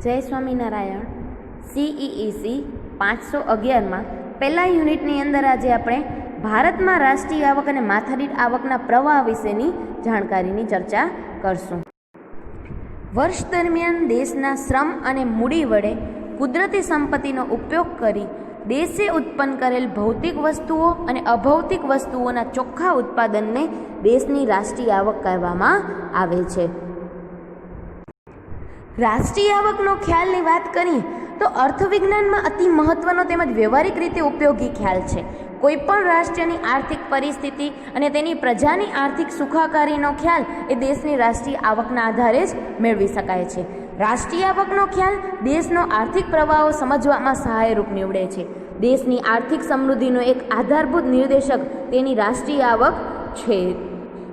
જય સ્વામિનારાયણ. CEEC 511માં પહેલા યુનિટની અંદર આજે આપણે ભારતમાં રાષ્ટ્રીય આવક અને માથાદીઠ આવકના પ્રવાહ વિશેની જાણકારીની ચર્ચા કરશું. વર્ષ દરમિયાન દેશના શ્રમ અને મૂડી વડે કુદરતી સંપત્તિનો ઉપયોગ કરી દેશે ઉત્પન્ન કરેલ ભૌતિક વસ્તુઓ અને અભૌતિક વસ્તુઓના ચોખ્ખા ઉત્પાદનને દેશની રાષ્ટ્રીય આવક કહેવામાં આવે છે. રાષ્ટ્રીય આવકનો ખ્યાલની વાત કરીએ તો અર્થવિજ્ઞાનમાં અતિ મહત્વનો તેમજ વ્યવહારિક રીતે ઉપયોગી ખ્યાલ છે. કોઈપણ રાષ્ટ્રની આર્થિક પરિસ્થિતિ અને તેની પ્રજાની આર્થિક સુખાકારીનો ખ્યાલ એ દેશની રાષ્ટ્રીય આવકના આધારે જ મેળવી શકાય છે. રાષ્ટ્રીય આવકનો ખ્યાલ દેશનો આર્થિક પ્રવાહો સમજવામાં સહાયરૂપ નીવડે છે. દેશની આર્થિક સમૃદ્ધિનો એક આધારભૂત નિર્દેશક તેની રાષ્ટ્રીય આવક છે.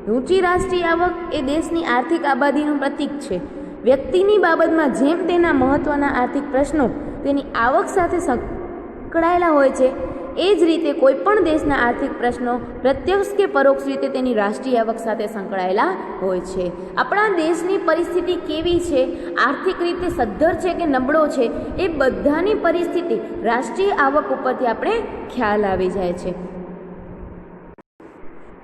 ઊંચી રાષ્ટ્રીય આવક એ દેશની આર્થિક આબાદીનું પ્રતીક છે. વ્યક્તિની બાબતમાં જેમ તેના મહત્વના આર્થિક પ્રશ્નો તેની આવક સાથે સંકળાયેલા હોય છે, એ જ રીતે કોઈપણ દેશના આર્થિક પ્રશ્નો પ્રત્યક્ષ કે પરોક્ષ રીતે તેની રાષ્ટ્રીય આવક સાથે સંકળાયેલા હોય છે. આપણા દેશની પરિસ્થિતિ કેવી છે, આર્થિક રીતે સદ્ધર છે કે નબળો છે, એ બધાની પરિસ્થિતિ રાષ્ટ્રીય આવક ઉપરથી આપણે ખ્યાલ આવી જાય છે.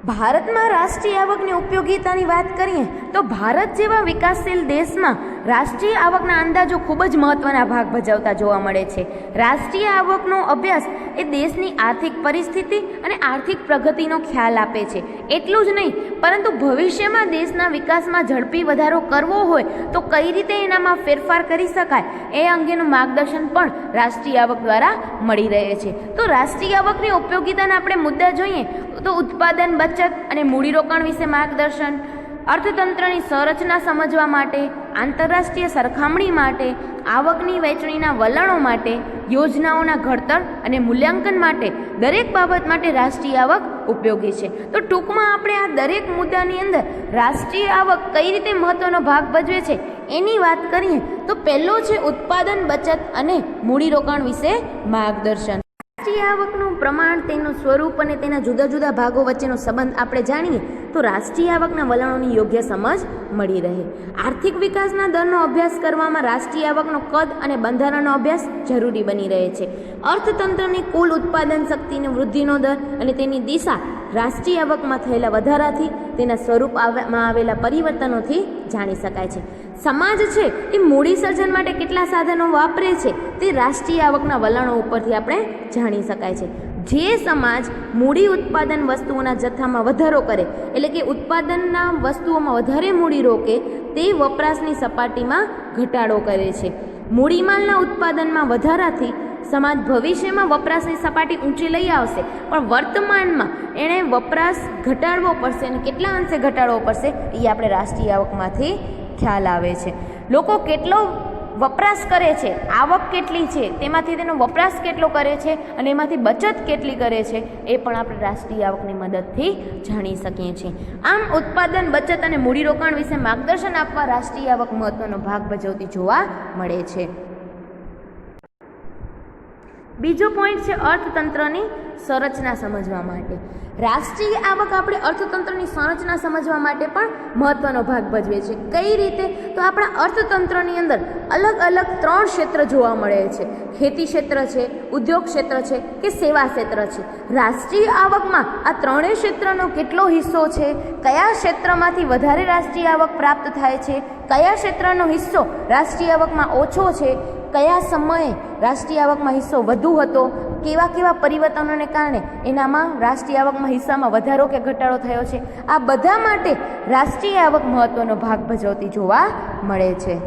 ભારતમાં રાષ્ટ્રીય આવકની ઉપયોગિતાની વાત કરીએ તો ભારત જેવા વિકાસશીલ દેશમાં રાષ્ટ્રીય આવકના અંદાજો ખૂબ જ મહત્વના ભાગ ભજવતા જોવા મળે છે. રાષ્ટ્રીય આવકનો અભ્યાસ એ દેશની આર્થિક પરિસ્થિતિ અને આર્થિક પ્રગતિનો ખ્યાલ આપે છે. એટલું જ નહીં, પરંતુ ભવિષ્યમાં દેશના વિકાસમાં ઝડપી વધારો કરવો હોય તો કઈ રીતે એનામાં ફેરફાર કરી શકાય એ અંગેનું માર્ગદર્શન પણ રાષ્ટ્રીય આવક દ્વારા મળી રહે છે. તો રાષ્ટ્રીય આવકની ઉપયોગિતાના આપણે મુદ્દા જોઈએ તો ઉત્પાદન, બચત અને મૂડીરોકાણ વિશે માર્ગદર્શન, અર્થતંત્રની સંરચના સમજવા માટે, આંતરરાષ્ટ્રીય સરખામણી માટે, આવકની વહેંચણીના વલણો માટે, યોજનાઓના ઘડતર અને મૂલ્યાંકન માટે દરેક બાબત માટે રાષ્ટ્રીય આવક ઉપયોગી છે. તો ટૂંકમાં આપણે આ દરેક મુદ્દાની અંદર રાષ્ટ્રીય આવક કઈ રીતે મહત્વનો ભાગ ભજવે છે એની વાત કરીએ તો પહેલો છે ઉત્પાદન, બચત અને મૂડીરોકાણ વિશે માર્ગદર્શન. રાષ્ટ્રીય આવકનું પ્રમાણ, તેનું સ્વરૂપ અને તેના જુદા જુદા ભાગો વચ્ચેનો સંબંધ આપણે જાણીએ તો રાષ્ટ્રીય આવકના વલણોની યોગ્ય સમજ મળી રહે. આર્થિક વિકાસના દરનો અભ્યાસ કરવામાં રાષ્ટ્રીય આવકનો કદ અને બંધારણનો અભ્યાસ જરૂરી બની રહે છે. અર્થતંત્રની કુલ ઉત્પાદન શક્તિની વૃદ્ધિનો દર અને તેની દિશા રાષ્ટ્રીય આવકમાં થયેલા વધારાથી, તેના સ્વરૂપમાં આવેલા પરિવર્તનોથી જાણી શકાય છે. સમાજ છે એ મૂડી સર્જન માટે કેટલા સાધનો વાપરે છે તે રાષ્ટ્રીય આવકના વલણો ઉપરથી આપણે જાણી શકાય છે. જે સમાજ મૂડી ઉત્પાદન વસ્તુઓના જથ્થામાં વધારો કરે, એટલે કે ઉત્પાદનના વસ્તુઓમાં વધારે મૂડી રોકે, તે વપરાશની સપાટીમાં ઘટાડો કરે છે. મૂડીમાલના ઉત્પાદનમાં વધારાથી સમાજ ભવિષ્યમાં વપરાશની સપાટી ઊંચી લઈ આવશે, પણ વર્તમાનમાં એણે વપરાશ ઘટાડવો પડશે અને કેટલા અંશે ઘટાડવો પડશે એ આપણે રાષ્ટ્રીય આવકમાંથી ખ્યાલ આવે છે. લોકો કેટલો વપરાશ કરે છે, આવક કેટલી છે, તેમાંથી તેનો વપરાશ કેટલો કરે છે અને એમાંથી બચત કેટલી કરે છે એ પણ આપણે રાષ્ટ્રીય આવકની મદદથી જાણી શકીએ છીએ. આમ ઉત્પાદન, બચત અને મૂડીરોકાણ વિશે માર્ગદર્શન આપવા રાષ્ટ્રીય આવક મહત્વનો ભાગ ભજવતી જોવા મળે છે. બીજો પોઈન્ટ છે અર્થતંત્રની સંરચના સમજવા માટે. રાષ્ટ્રીય આવક આપણે અર્થતંત્રની સંરચના સમજવા માટે પણ મહત્વનો ભાગ ભજવે છે. કઈ રીતે? તો આપણા અર્થતંત્રની અંદર અલગ અલગ 3 ક્ષેત્ર જોવા મળે છે. ખેતી ક્ષેત્ર છે, ઉદ્યોગ ક્ષેત્ર છે કે સેવા ક્ષેત્ર છે. રાષ્ટ્રીય આવકમાં આ 3 ક્ષેત્રનો કેટલો હિસ્સો છે, કયા ક્ષેત્રમાંથી વધારે રાષ્ટ્રીય આવક પ્રાપ્ત થાય છે, કયા ક્ષેત્રનો હિસ્સો રાષ્ટ્રીય આવકમાં ઓછો છે, કયા સમયે રાષ્ટ્રીય આવકમાં હિસ્સો વધુ હતો, કેવા કેવા પરિવર્તનોને કારણે એનામાં રાષ્ટ્રીય આવકમાં હિસ્સામાં વધારો કે ઘટાડો થયો છે, આ બધા માટે રાષ્ટ્રીય આવક મહત્વનો ભાગ ભજવતી જોવા મળે છે.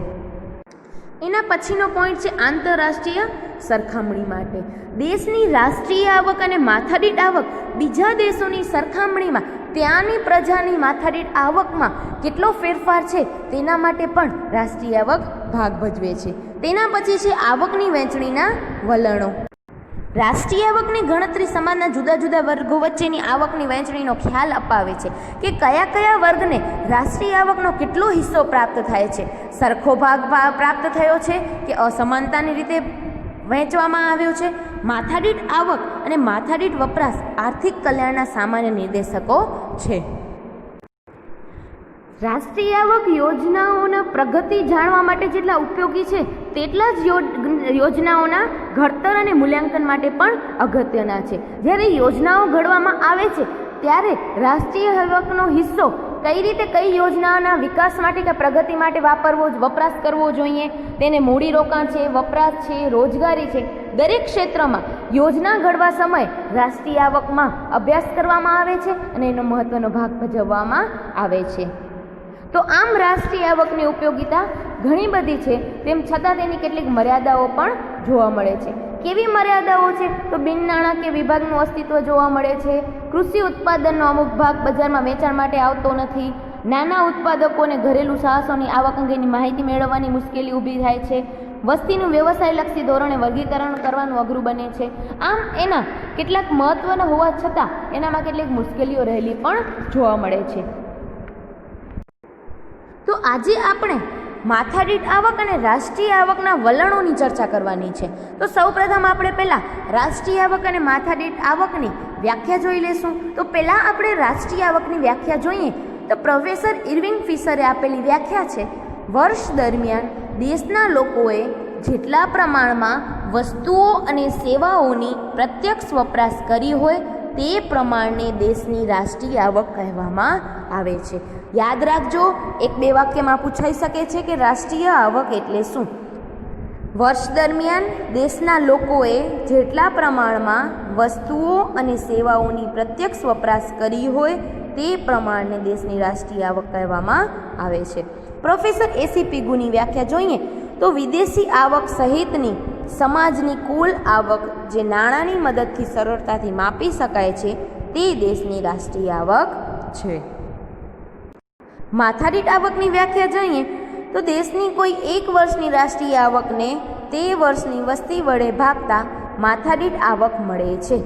એના પછીનો પોઈન્ટ છે આંતરરાષ્ટ્રીય સરખામણી માટે. દેશની રાષ્ટ્રીય આવક અને માથાદીઠ આવક બીજા દેશોની સરખામણીમાં ત્યાંની પ્રજાની માથાદીઠ આવકમાં કેટલો ફેરફાર છે તેના માટે પણ રાષ્ટ્રીય આવક ભાગ ભજવે છે. તેના પછી છે આવકની વહેંચણીના વલણો. રાષ્ટ્રીય આવકની ગણતરી સમાજના જુદા જુદા વર્ગો વચ્ચેની આવકની વહેંચણીનો ખ્યાલ અપાવે છે કે કયા કયા વર્ગને રાષ્ટ્રીય આવકનો કેટલો હિસ્સો પ્રાપ્ત થાય છે, સરખો ભાગ પ્રાપ્ત થયો છે કે અસમાનતાની રીતે વહેંચવામાં આવ્યો છે. માથાદીઠ આવક અને માથાદીઠ વપરાશ આર્થિક કલ્યાણના સામાન્ય નિર્દેશકો છે. રાષ્ટ્રીય આવક યોજનાઓના પ્રગતિ જાણવા માટે જેટલા ઉપયોગી છે તેટલા જ યોજનાઓના ઘડતર અને મૂલ્યાંકન માટે પણ અગત્યના છે. જ્યારે યોજનાઓ ઘડવામાં આવે છે ત્યારે રાષ્ટ્રીય આવકનો હિસ્સો કઈ રીતે કઈ યોજનાઓના વિકાસ માટે કે પ્રગતિ માટે વપરાશ કરવો જોઈએ, તેને મૂડીરોકાણ છે, વપરાશ છે, રોજગારી છે, દરેક ક્ષેત્રમાં યોજના ઘડવા સમયે રાષ્ટ્રીય આવકમાં અભ્યાસ કરવામાં આવે છે અને એનો મહત્વનો ભાગ ભજવવામાં આવે છે. તો આમ રાષ્ટ્રીય આવકની ઉપયોગિતા ઘણી બધી છે, તેમ છતાં તેની કેટલીક મર્યાદાઓ પણ જોવા મળે છે. કેવી મર્યાદાઓ છે? તો બિન નાણાકીય વિભાગનું અસ્તિત્વ જોવા મળે છે, કૃષિ ઉત્પાદનનો અમુક ભાગ બજારમાં વેચાણ માટે આવતો નથી, નાના ઉત્પાદકો અને ઘરેલું સાહસોની આવક અંગેની માહિતી મેળવવાની મુશ્કેલી ઊભી થાય છે, વસ્તીનું વ્યવસાયલક્ષી ધોરણે વર્ગીકરણ કરવાનું અઘરું બને છે. આમ એના કેટલાક મહત્વના હોવા છતાં એનામાં કેટલીક મુશ્કેલીઓ રહેલી પણ જોવા મળે છે. તો આજે આપણે માથાદીઠ આવક અને રાષ્ટ્રીય આવકના વલણોની ચર્ચા કરવાની છે. તો સૌપ્રથમ આપણે પહેલાં રાષ્ટ્રીય આવક અને માથાદીઠ આવકની વ્યાખ્યા જોઈ લેશું. તો પહેલાં આપણે રાષ્ટ્રીય આવકની વ્યાખ્યા જોઈએ તો પ્રોફેસર ઇર્વિંગ ફિશરે આપેલી વ્યાખ્યા છે, વર્ષ દરમિયાન દેશના લોકોએ જેટલા પ્રમાણમાં વસ્તુઓ અને સેવાઓની પ્રત્યક્ષ વપરાશ કરી હોય તે પ્રમાણને દેશની રાષ્ટ્રીય આવક કહેવામાં આવે છે. યાદ રાખજો, 1-2 વાક્યમાં પૂછાઈ શકે છે કે રાષ્ટ્રીય આવક એટલે શું. વર્ષ દરમિયાન દેશના લોકોએ જેટલા પ્રમાણમાં વસ્તુઓ અને સેવાઓની પ્રત્યક્ષ વપરાશ કરી હોય તે પ્રમાણને દેશની રાષ્ટ્રીય આવક કહેવામાં આવે છે. પ્રોફેસર એસી પિગુની વ્યાખ્યા જોઈએ તો વિદેશી આવક સહિતની સમાજની કુલ આવક જે નાણાંની મદદથી સરળતાથી માપી શકાય છે તે દેશની રાષ્ટ્રીય આવક છે. માથાદીઠ આવકની વ્યાખ્યા જોઈએ તો દેશની કોઈ એક વર્ષની રાષ્ટ્રીય આવકને તે વર્ષની વસ્તી વડે ભાગતા માથાદીઠ આવક મળે છે.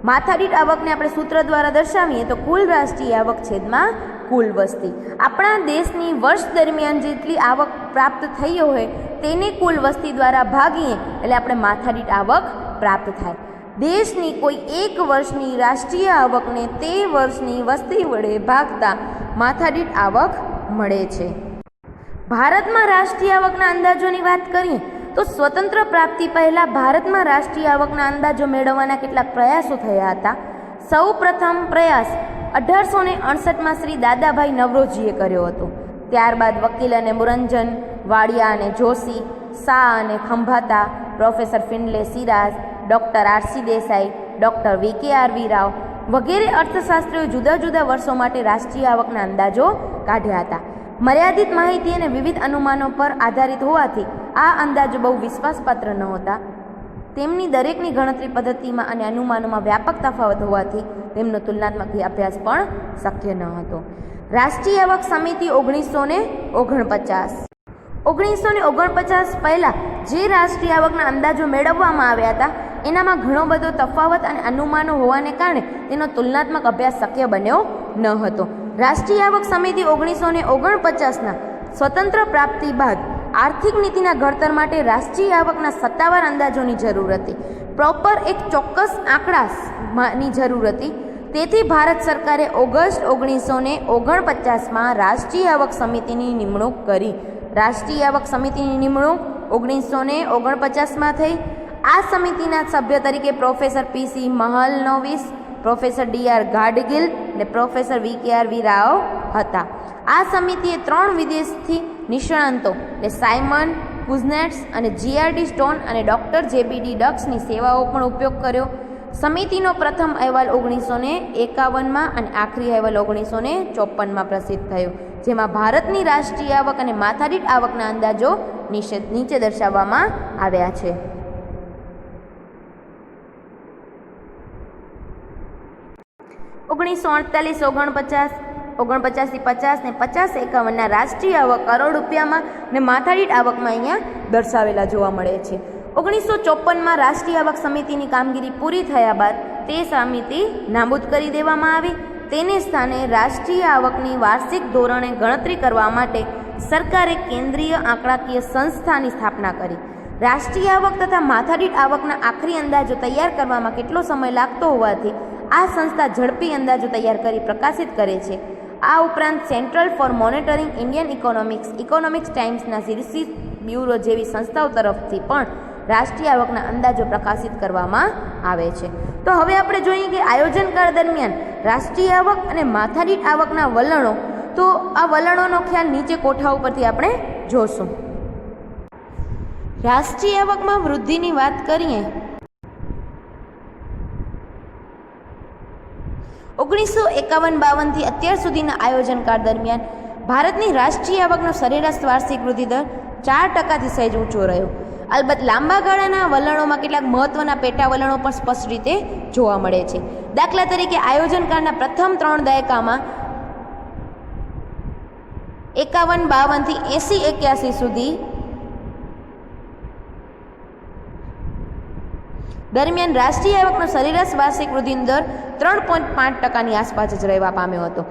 માથાદીઠ આવકને આપણે સૂત્ર દ્વારા દર્શાવીએ તો કુલ રાષ્ટ્રીય આવક છેદમાં કુલ વસ્તી. આપણા દેશની વર્ષ દરમિયાન જેટલી આવક પ્રાપ્ત થઈ હોય તેને કુલ વસ્તી દ્વારા ભાગીએ એટલે આપણે માથાદીઠ આવક પ્રાપ્ત થાય. દેશની કોઈ એક વર્ષની રાષ્ટ્રીય આવકને તે વર્ષની વસ્તી વડે ભાગતા માથાદીઠ આવક મળે છે. ભારતમાં રાષ્ટ્રીય આવકના અંદાજોની વાત કરીએ તો સ્વતંત્ર પ્રાપ્તિ પહેલાં ભારતમાં રાષ્ટ્રીય આવકના અંદાજો મેળવવાના કેટલાક પ્રયાસો થયા હતા. સૌ પ્રથમ પ્રયાસ 1868માં શ્રી દાદાભાઈ નવરોજીએ કર્યો હતો. ત્યારબાદ વકીલ અને મુરંજન, વાડિયા અને જોશી, શાહ અને Khambhata, professor Findlay Shirras, doctor R C Desai, doctor VKRV Rao વગેરે અર્થશાસ્ત્રીઓ જુદા જુદા વર્ષો માટે રાષ્ટ્રીય આવકના અંદાજો કાઢ્યા હતા. મર્યાદિત માહિતી અને વિવિધ અનુમાનો પર આધારિત હોવાથી આ અંદાજો બહુ વિશ્વાસપાત્ર નહોતા. તેમની દરેકની ગણતરી પદ્ધતિમાં અને અનુમાનોમાં વ્યાપક તફાવત હોવાથી તેમનો તુલનાત્મક અભ્યાસ પણ શક્ય ન હતો. રાષ્ટ્રીય આવક સમિતિ 1949 પહેલાં જે રાષ્ટ્રીય આવકના અંદાજો મેળવવામાં આવ્યા હતા એનામાં ઘણો બધો તફાવત અને અનુમાનો હોવાને કારણે તેનો તુલનાત્મક અભ્યાસ શક્ય બન્યો ન હતો. રાષ્ટ્રીય આવક સમિતિ 1949ના સ્વતંત્ર પ્રાપ્તિ બાદ આર્થિક નીતિના ઘડતર માટે રાષ્ટ્રીય આવકના સત્તાવાર અંદાજોની જરૂર હતી. પ્રોપર એક ચોક્કસ આંકડાની જરૂર હતી. તેથી ભારત સરકારે ઓગસ્ટ 1949માં રાષ્ટ્રીય આવક સમિતિની નિમણૂક કરી. રાષ્ટ્રીય આવક સમિતિની નિમણૂક 1949માં થઈ. આ સમિતિના સભ્ય તરીકે પ્રોફેસર PC મહલનોવિસ, પ્રોફેસર DR ગાડગિલ અને પ્રોફેસર VKRV રાવ હતા. આ સમિતિએ 3 વિદેશથી નિષ્ણાંતો એટલે સાયમન કુઝનેટ્સ અને GRD સ્ટોન અને ડૉક્ટર JBD ડક્સની સેવાઓ પણ ઉપયોગ કર્યો. સમિતિનો પ્રથમ અહેવાલ 1951માં અને આખરી અહેવાલ 1954માં પ્રસિદ્ધ થયો, જેમાં ભારતની રાષ્ટ્રીય આવક અને માથાદીઠ આવકના અંદાજો નીચે દર્શાવવામાં આવ્યા છે. ઓગણીસો 49, 49, 50 ને 50-51ના રાષ્ટ્રીય આવક કરોડ રૂપિયામાં ને માથાદીઠ આવકમાં અહીંયા દર્શાવેલા જોવા મળે છે. 1954માં રાષ્ટ્રીય આવક સમિતિની કામગીરી પૂરી થયા બાદ તે સમિતિ નાબૂદ કરી દેવામાં આવી. તેને સ્થાને રાષ્ટ્રીય આવકની વાર્ષિક ધોરણે ગણતરી કરવા માટે સરકારે કેન્દ્રીય આંકડાકીય સંસ્થાની સ્થાપના કરી. રાષ્ટ્રીય આવક તથા માથાદીઠ આવકના આખરી અંદાજો તૈયાર કરવામાં કેટલો સમય લાગતો હોવાથી આ સંસ્થા ઝડપી અંદાજો તૈયાર કરી પ્રકાશિત કરે છે. આ ઉપરાંત central for monitoring Indian economics ટાઈમ્સના રિસર્ચ બ્યુરો જેવી સંસ્થાઓ તરફથી પણ રાષ્ટ્રીય આવકના અંદાજો પ્રકાશિત કરવામાં આવે છે. તો હવે આપણે જોઈએ કે આયોજનકાળ દરમિયાન રાષ્ટ્રીય આવક અને માથાદીઠ આવકના વલણો. તો આ વલણોનો ખ્યાલ નીચે કોઠા ઉપરથી આપણે જોશું. રાષ્ટ્રીય આવકમાં વૃદ્ધિની વાત કરીએ 1951-52 થી અત્યાર સુધીના આયોજનકાળ દરમિયાન ભારતની રાષ્ટ્રીય આવકનો સરેરાશ વાર્ષિક વૃદ્ધિ દર 4%થી સહેજ ઊંચો રહ્યો. અલબત્ત લાંબા ગાળાના વલણોમાં કેટલાક મહત્વના પેટા વલણો પણ સ્પષ્ટ રીતે જોવા મળે છે. દાખલા તરીકે આયોજનકાળના પ્રથમ 3 દાયકામાં 51-52 થી 80-81 સુધી દરમિયાન રાષ્ટ્રીય આવકનો સરેરાશ વાર્ષિક વૃદ્ધિનો દર 3.5%ની આસપાસ જ રહેવા પામ્યો હતો.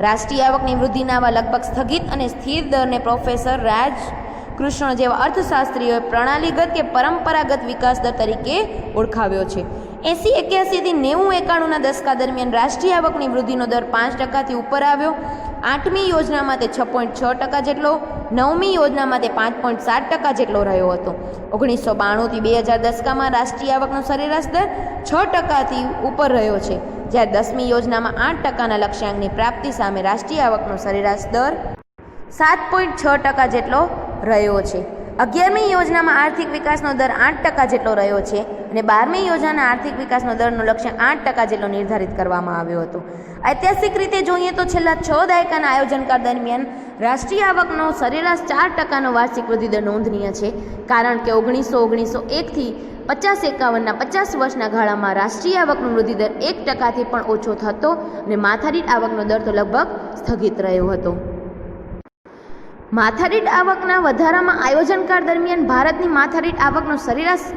રાષ્ટ્રીય આવકની વૃદ્ધિના આવા લગભગ સ્થગિત અને સ્થિર દરને પ્રોફેસર રાજકૃષ્ણ જેવા અર્થશાસ્ત્રીઓએ પ્રણાલીગત કે પરંપરાગત વિકાસ દર તરીકે ઓળખાવ્યો છે. 80-81 થી 90-91ના દશકા દરમિયાન રાષ્ટ્રીય આવકની વૃદ્ધિનો દર 5%થી ઉપર આવ્યો. 8મી યોજનામાં તે 6.6% જેટલો, 9મી યોજનામાં તે 5.7% જેટલો રહ્યો હતો. 1992 થી 2000 દશકામાં રાષ્ટ્રીય આવકનો સરેરાશ દર 6%થી ઉપર રહ્યો છે, જ્યારે 10મી યોજનામાં 8%ના લક્ષ્યાંકની પ્રાપ્તિ સામે રાષ્ટ્રીય આવકનો સરેરાશ દર 7.6% જેટલો રહ્યો છે. 11મી યોજનામાં આર્થિક વિકાસનો દર 8% જેટલો રહ્યો છે અને 12મી યોજનાના આર્થિક વિકાસનો દરનો લક્ષ્યાંક 8% જેટલો નિર્ધારિત કરવામાં આવ્યો હતો. ઐતિહાસિક રીતે જોઈએ તો છેલ્લા 6 દાયકાના આયોજનકાળ દરમિયાન રાષ્ટ્રીય આવકનો સરેરાશ 4%નો વાર્ષિક વૃદ્ધિ દર નોંધનીય છે, કારણ કે 1901 થી 50-51ના 50 વર્ષના ગાળામાં રાષ્ટ્રીય આવકનો વૃદ્ધિ દર 1%થી પણ ઓછો થતો અને માથાદીઠ આવકનો દર તો લગભગ સ્થગિત રહ્યો હતો. માથાદીઠ આવકના વધારામાં આયોજનકાળ દરમિયાન ભારતની માથાદીઠ આવકનો સરેરાશ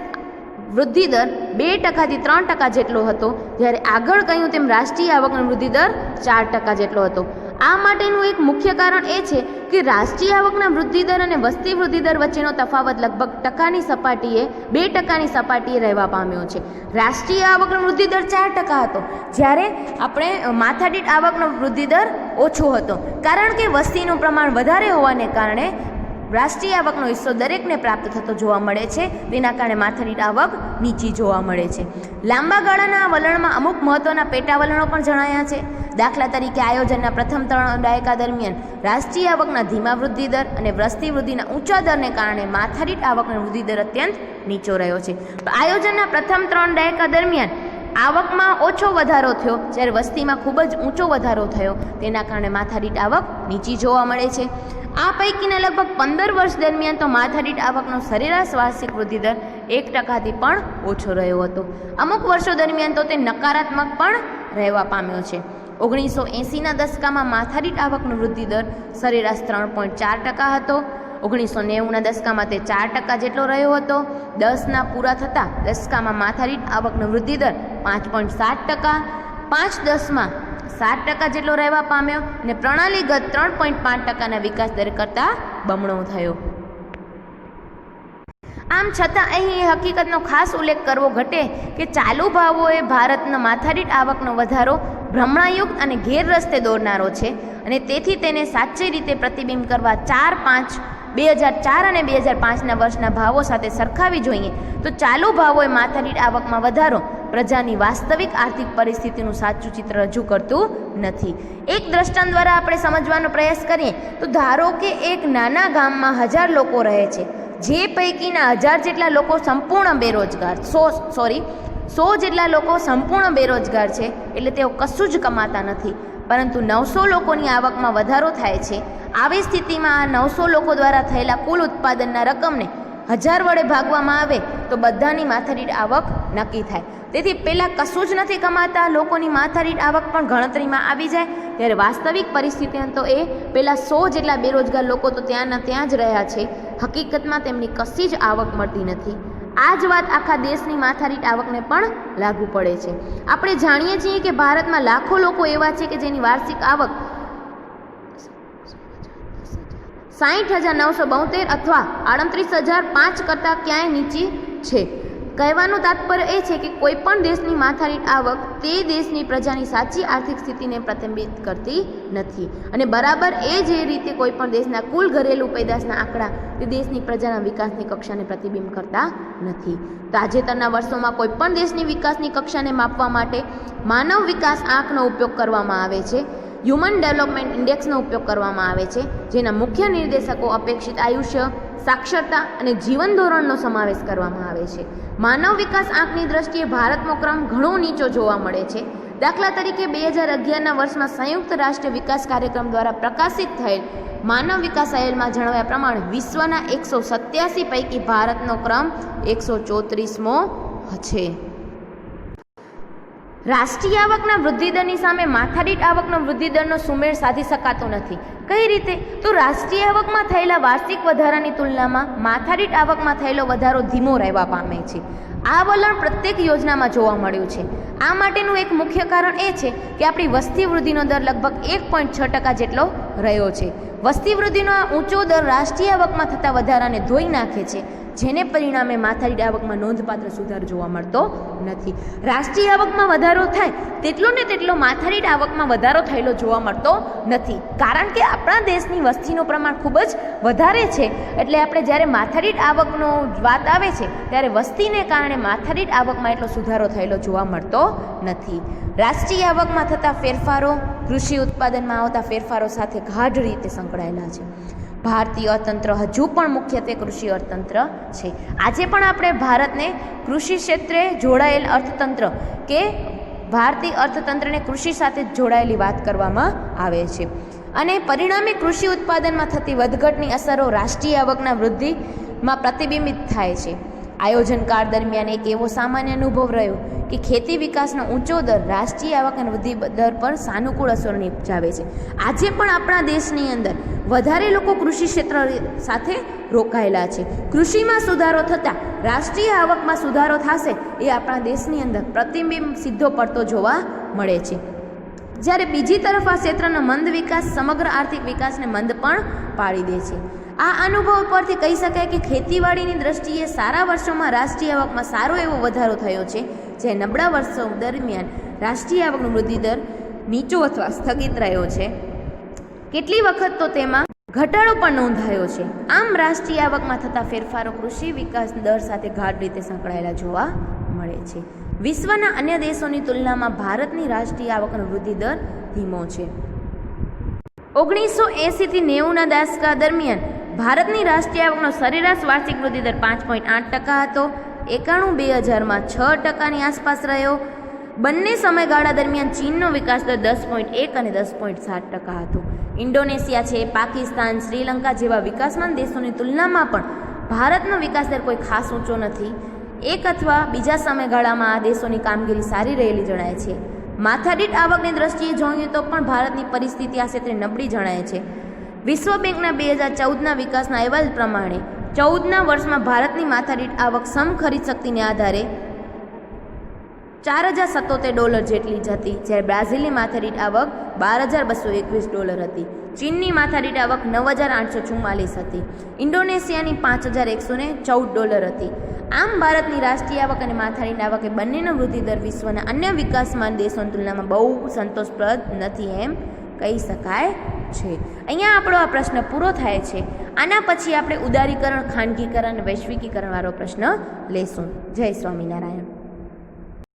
વૃદ્ધિ દર 2%થી 3% જેટલો હતો, જ્યારે આગળ કહ્યું તેમ રાષ્ટ્રીય આવકનો વૃદ્ધિ દર 4% જેટલો હતો. આ માટેનું એક મુખ્ય કારણ એ છે કે રાષ્ટ્રીય આવકના વૃદ્ધિ દર અને વસ્તી વૃદ્ધિ દર વચ્ચેનો તફાવત લગભગ 2%ની સપાટીએ રહેવા પામ્યો છે. રાષ્ટ્રીય આવકનો વૃદ્ધિ દર 4% હતો, જ્યારે આપણે માથાદીઠ આવકનો વૃદ્ધિ દર ઓછો હતો, કારણ કે વસ્તીનું પ્રમાણ વધારે હોવાને કારણે રાષ્ટ્રીય આવકનો હિસ્સો દરેકને પ્રાપ્ત થતો જોવા મળે છે. તેના કારણે માથાદીઠ આવક નીચી જોવા મળે છે. લાંબા ગાળાના વલણમાં અમુક મહત્વના પેટા વલણો પણ જણાયા છે. દાખલા તરીકે આયોજનના પ્રથમ 3 દાયકા દરમિયાન રાષ્ટ્રીય આવકના ધીમા વૃદ્ધિ દર અને વસ્તી વૃદ્ધિના ઊંચા દરને કારણે માથાદીઠ આવકનો વૃદ્ધિ દર અત્યંત નીચો રહ્યો છે. આયોજનના પ્રથમ 3 દાયકા દરમિયાન આવકમાં ઓછો વધારો થયો, જ્યારે વસ્તીમાં ખૂબ જ ઊંચો વધારો થયો. તેના કારણે માથાદીઠ આવક નીચી જોવા મળે છે. આ પૈકીના લગભગ 15 વર્ષ દરમિયાન તો માથાદીઠ આવકનો સરેરાશ વાર્ષિક વૃદ્ધિ દર 1%થી પણ ઓછો રહ્યો હતો. અમુક વર્ષો દરમિયાન તો તે નકારાત્મક પણ રહેવા પામ્યો છે. 1980ના દશકામાં માથાદીઠ આવકનો વૃદ્ધિ દર સરેરાશ 3.4% હતો. 1990ના દશકામાં તે 4% જેટલો રહ્યો હતો. 10ના પૂરા થતા દશકામાં માથાદીઠ આવકનો વૃદ્ધિ દર 5.7%, 5-10માં 7% જેટલો રહેવા પામ્યો અને પ્રણાલીગત 3.5%ના વિકાસ દર કરતાં બમણો થયો. આમ છતાં અહીં એ હકીકતનો ખાસ ઉલ્લેખ કરવો ઘટે કે ચાલુ ભાવોએ ભારતના માથાદીઠ આવકનો વધારો ભ્રમણાયુક્ત અને ગેરરસ્તે દોરનારો છે અને તેથી તેને સાચી રીતે પ્રતિબિંબ કરવા 2004 અને 2005ના વર્ષના ભાવો સાથે સરખાવી જોઈએ તો ચાલુ ભાવોએ માથાદીઠ આવકમાં વધારો પ્રજાની વાસ્તવિક આર્થિક પરિસ્થિતિનું સાચું ચિત્ર રજૂ કરતું નથી. એક દ્રષ્ટાંત દ્વારા આપણે સમજવાનો પ્રયાસ કરીએ તો ધારો કે એક નાના ગામમાં 1000 લોકો રહે છે, જે પૈકીના 1000 જેટલા લોકો સંપૂર્ણ બેરોજગાર 100 જેટલા લોકો સંપૂર્ણ બેરોજગાર છે, એટલે તેઓ કશું જ કમાતા નથી, પરંતુ 900 લોકોની આવકમાં વધારો થાય છે. આવી સ્થિતિમાં આ 900 લોકો દ્વારા થયેલા કુલ ઉત્પાદનના રકમને 1000 વડે ભાગવામાં આવે તો બધાની માથાદીઠ આવક નક્કી થાય. તેથી પહેલાં કશું જ નથી કમાતા લોકોની માથાદીઠ આવક પણ ગણતરીમાં આવી જાય, ત્યારે વાસ્તવિક પરિસ્થિતિમાં તો એ પહેલાં 100 જેટલા બેરોજગાર લોકો તો ત્યાંના ત્યાં જ રહ્યા છે. હકીકતમાં તેમની કશી જ આવક મળતી નથી. આ જ વાત આખા દેશની માથાદીઠ આવકને પણ લાગુ પડે છે. આપણે જાણીએ છીએ કે ભારતમાં લાખો લોકો એવા છે કે જેની વાર્ષિક આવક 60,972 અથવા 38,005 કરતાં ક્યાંય નીચી છે. કહેવાનું તાત્પર્ય એ છે કે કોઈ પણ દેશની માથાદીઠ આવક તે દેશની પ્રજાની સાચી આર્થિક સ્થિતિને પ્રતિબિંબિત કરતી નથી. અને બરાબર એ જ રીતે કોઈ પણ દેશના કુલ ઘરેલું પેદાશના આંકડા તે દેશની પ્રજાના વિકાસની કક્ષાને પ્રતિબિંબ કરતા નથી. તાજેતરના વર્ષોમાં કોઈ પણ દેશની વિકાસની કક્ષાને માપવા માટે માનવ વિકાસ આંકનો ઉપયોગ કરવામાં આવે છે. હ્યુમન ડેવલપમેન્ટ ઇન્ડેક્સનો ઉપયોગ કરવામાં આવે છે, જેના મુખ્ય નિર્દેશકો અપેક્ષિત આયુષ્ય, સાક્ષરતા અને જીવન ધોરણનો સમાવેશ કરવામાં આવે છે. માનવ વિકાસ આંકની દ્રષ્ટિએ ભારતનો ક્રમ ઘણો નીચો જોવા મળે છે. દાખલા તરીકે 2011ના વર્ષમાં સંયુક્ત રાષ્ટ્ર વિકાસ કાર્યક્રમ દ્વારા પ્રકાશિત થયેલ માનવ વિકાસ અહેવાલમાં જણાવ્યા પ્રમાણે વિશ્વના 187 પૈકી ભારતનો ક્રમ 134મો છે. રાષ્ટ્રીય આવકના વૃદ્ધિદરની સામે માથાદીઠ આવકનો વૃદ્ધિદરનો સુમેળ સાધી શકાતો નથી. કઈ રીતે? તો રાષ્ટ્રીય આવકમાં થયેલા વાર્ષિક વધારાની તુલનામાં માથાદીઠ આવકમાં થયેલો વધારો ધીમો રહેવા પામે છે. આ વલણ પ્રત્યેક યોજનામાં જોવા મળ્યું છે. આ માટેનું એક મુખ્ય કારણ એ છે કે આપણી વસ્તી વૃદ્ધિનો દર લગભગ 1.6% જેટલો રહ્યો છે. વસ્તી વૃદ્ધિનો આ ઊંચો દર રાષ્ટ્રીય આવકમાં થતા વધારાને ધોઈ નાખે છે, જેને પરિણામે માથાદીઠ આવકમાં નોંધપાત્ર સુધાર જોવા મળતો નથી. રાષ્ટ્રીય આવકમાં વધારો થાય તેટલો ને તેટલો માથાદીઠ આવકમાં વધારો થયેલો જોવા મળતો નથી, કારણ કે આપણા દેશની વસ્તીનું પ્રમાણ ખૂબ જ વધારે છે. એટલે આપણે જ્યારે માથાદીઠ આવકનો વાત આવે છે ત્યારે વસ્તીને કારણે માથાદીઠ આવકમાં એટલો સુધારો થયેલો જોવા મળતો નથી. રાષ્ટ્રીય આવકમાં થતા ફેરફારો કૃષિ ઉત્પાદનમાં આવતા ફેરફારો સાથે ગાઢ રીતે સંકળાયેલા છે. ભારતીય અર્થતંત્ર હજુ પણ મુખ્યત્વે કૃષિ અર્થતંત્ર છે. આજે પણ આપણે ભારતને કૃષિ ક્ષેત્રે જોડાયેલ અર્થતંત્ર કે ભારતીય અર્થતંત્રને કૃષિ સાથે જોડાયેલી વાત કરવામાં આવે છે. અને પરિણામે કૃષિ ઉત્પાદનમાં થતી વધઘટની અસરો રાષ્ટ્રીય આવકના વૃદ્ધિમાં પ્રતિબિંબિત થાય છે. આયોજન કાળ દરમિયાન એક એવો સામાન્ય અનુભવ રહ્યો કે ખેતી વિકાસનો ઊંચો દર રાષ્ટ્રીય આવક અને વૃદ્ધિ દર પર સાનુકૂળ અસરો નિપજાવે છે. આજે પણ આપણા દેશની અંદર વધારે લોકો કૃષિ ક્ષેત્ર સાથે રોકાયેલા છે. કૃષિમાં સુધારો થતાં રાષ્ટ્રીય આવકમાં સુધારો થશે એ આપણા દેશની અંદર પ્રતિબિંબ સીધો પડતો જોવા મળે છે. જ્યારે બીજી તરફ આ ક્ષેત્રનો મંદ વિકાસ સમગ્ર આર્થિક વિકાસને મંદ પણ પાડી દે છે. આ અનુભવ પરથી કહી શકાય કે ખેતીવાડીની દ્રષ્ટિએ સારા વર્ષોમાં રાષ્ટ્રીય આવકમાં સારો એવો વધારો થયો છે, જે નબળા વર્ષો દરમિયાન રાષ્ટ્રીય આવકનો વૃદ્ધિ દર નીચો અથવા સ્થગિત રહ્યો છે. કેટલી વખત તો તેમાં ઘટાડો પણ નોંધાયો છે. આમ રાષ્ટ્રીય આવકમાં થતા ફેરફારો કૃષિ વિકાસ દર સાથે ગાઢ રીતે સંકળાયેલા જોવા મળે છે. વિશ્વના અન્ય દેશોની તુલનામાં ભારતની રાષ્ટ્રીય આવકનો વૃદ્ધિ દર ધીમો છે. 1980 થી 90ના દશકા દરમિયાન ભારતની રાષ્ટ્રીય આવકનો સરેરાશ વાર્ષિક વૃદ્ધિ દર 5.8% હતો. 91-2000માં 6%ની આસપાસ રહ્યો. બંને સમયગાળા દરમિયાન ચીનનો વિકાસ દર 10.1 અને 10.7% હતો. ઇન્ડોનેશિયા છે, પાકિસ્તાન, શ્રીલંકા જેવા વિકાસમાન દેશોની તુલનામાં પણ ભારતનો વિકાસ દર કોઈ ખાસ ઊંચો નથી. એક અથવા બીજા સમયગાળામાં આ દેશોની કામગીરી સારી રહેલી જણાય છે. માથાદીઠ આવકની દ્રષ્ટિએ જોઈએ તો પણ ભારતની પરિસ્થિતિ આ ક્ષેત્રે નબળી જણાય છે. વિશ્વ બેંકના 2014ના વિકાસના અહેવાલ પ્રમાણે 14ના વર્ષમાં ભારતની માથાદીઠ આવક સમ ખરીદ શક્તિને આધારે $4,077 જેટલી જ હતી, જ્યારે બ્રાઝિલની માથાદીઠ આવક $12,221 હતી. ચીનની માથાદીઠ આવક $9,844 હતી. ઇન્ડોનેશિયાની $5,114 હતી. આમ ભારતની રાષ્ટ્રીય આવક અને માથાદીઠ આવક એ બંનેનો વૃદ્ધિ દર વિશ્વના અન્ય વિકાસમાન દેશોની તુલનામાં બહુ સંતોષપ્રદ નથી એમ કહી શકાય છે. અહીંયા આપણો આ પ્રશ્ન પૂરો થાય છે. આના પછી આપણે ઉદારીકરણ, ખાનગીકરણ અને વૈશ્વિકીકરણ વાળો પ્રશ્ન લેશું. જય સ્વામિનારાયણ.